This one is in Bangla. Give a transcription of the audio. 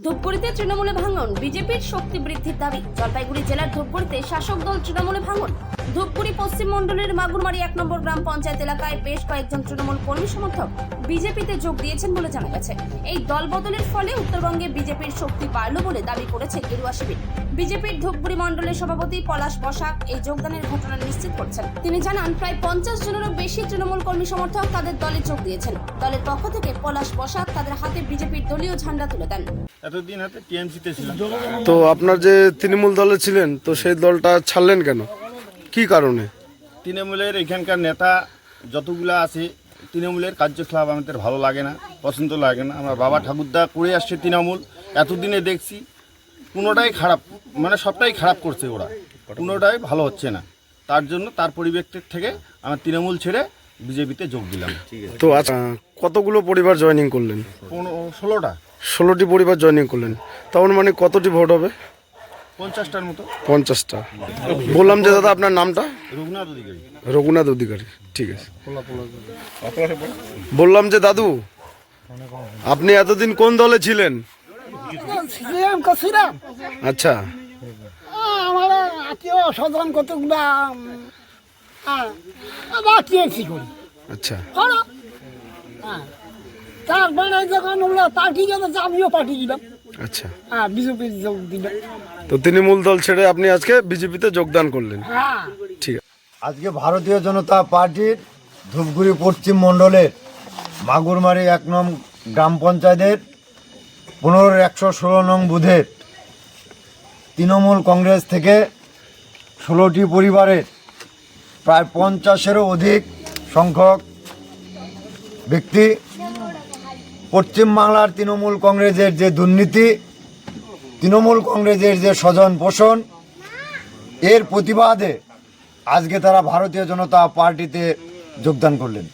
ধূপগুড়িতে তৃণমূলে ভাঙন, বিজেপির শক্তি বৃদ্ধির দাবি। জলপাইগুড়ি জেলার ধূপগুড়িতে শাসক দল তৃণমূলে ভাঙন। ধূপগুড়ি পশ্চিম মণ্ডলের মাগুরমারি 1 নম্বর গ্রাম পঞ্চায়েত এলাকায় বেশ কয়েকজন তৃণমূল কর্মী সমর্থক বিজেপিতে যোগ দিয়েছেন বলে জানা গেছে। এই দল বদলের ফলে উত্তরবঙ্গে বিজেপির শক্তি বাড়ল বলে দাবি করেছে গেরুয়া শিবির। বিজেপির ধূপগুড়ি মণ্ডলের সভাপতি পলাশ বসাক এই যোগদানের ঘটনা নিশ্চিত করছেন। তিনি জানান, প্রায় 50 জনেরও বেশি তৃণমূল কর্মী সমর্থক তাদের দলে যোগ দিয়েছেন। দলের পক্ষ থেকে পলাশ বসাক তাদের হাতে বিজেপির দলীয় ঝান্ডা তুলে দেন। এতদিন হাতে টিএমসিতে ছিলাম। তো আপনার যে তৃণমূল দলে ছিলেন, তো সেই দলটা ছাড়লেন কেন, কি কারণে? তৃণমূলের এখানকার নেতা যতগুলো আছে, তৃণমূলের কার্যকলাপ আমাদের ভালো লাগে না, পছন্দ লাগে না। আমার বাবা ঠাকুরদা করে আসছে তৃণমূল, এতদিনে দেখছি কোনোটাই খারাপ, মানে সবটাই খারাপ করছে ওরা, কোনোটাই ভালো হচ্ছে না। তার জন্য তার পরিপ্রেক্ষিত থেকে আমার তৃণমূল ছেড়ে বিজেপিতে যোগ দিলাম। তো আচ্ছা, কতগুলো পরিবার জয়েনিং করলেন? 16টা 16টি পরিবার জয়েনিং করলেন। তখন মানে কতটি ভোট হবে? 50টার মতো। 50টা। বললাম যে দাদা আপনার নামটা? রঘুনাথ অধিকারী। রঘুনাথ অধিকারী, ঠিক আছে। বললাম যে দাদু, আপনি এতদিন কোন দলে ছিলেন? আচ্ছা, আমার আত্মীয় স্বজন কতগুলা টিএমসি করি। আচ্ছা, তারপরে যখন ওরা পার্টি গেল, আমিও পার্টি দিলাম। আচ্ছা। বিজেপির যোগ দিলাম। তো তৃণমূল দল ছেড়ে আপনি আজকে বিজেপিতে যোগদান করলেন, হ্যাঁ, ঠিক আছে। আজকে ভারতীয় জনতা পার্টির ধূপগুড়ি পশ্চিম মণ্ডলের মাগুরমারি 1 নং গ্রাম পঞ্চায়েতের 15-116 নং বুথের তৃণমূল কংগ্রেস থেকে 16টি পরিবারের প্রায় 50-এরও অধিক সংখ্যক ব্যক্তি পশ্চিমবাংলার তৃণমূল কংগ্রেসের যে দুর্নীতি, তৃণমূল কংগ্রেসের যে স্বজন পোষণ, এর প্রতিবাদে আজকে তারা ভারতীয় জনতা পার্টিতে যোগদান করলেন।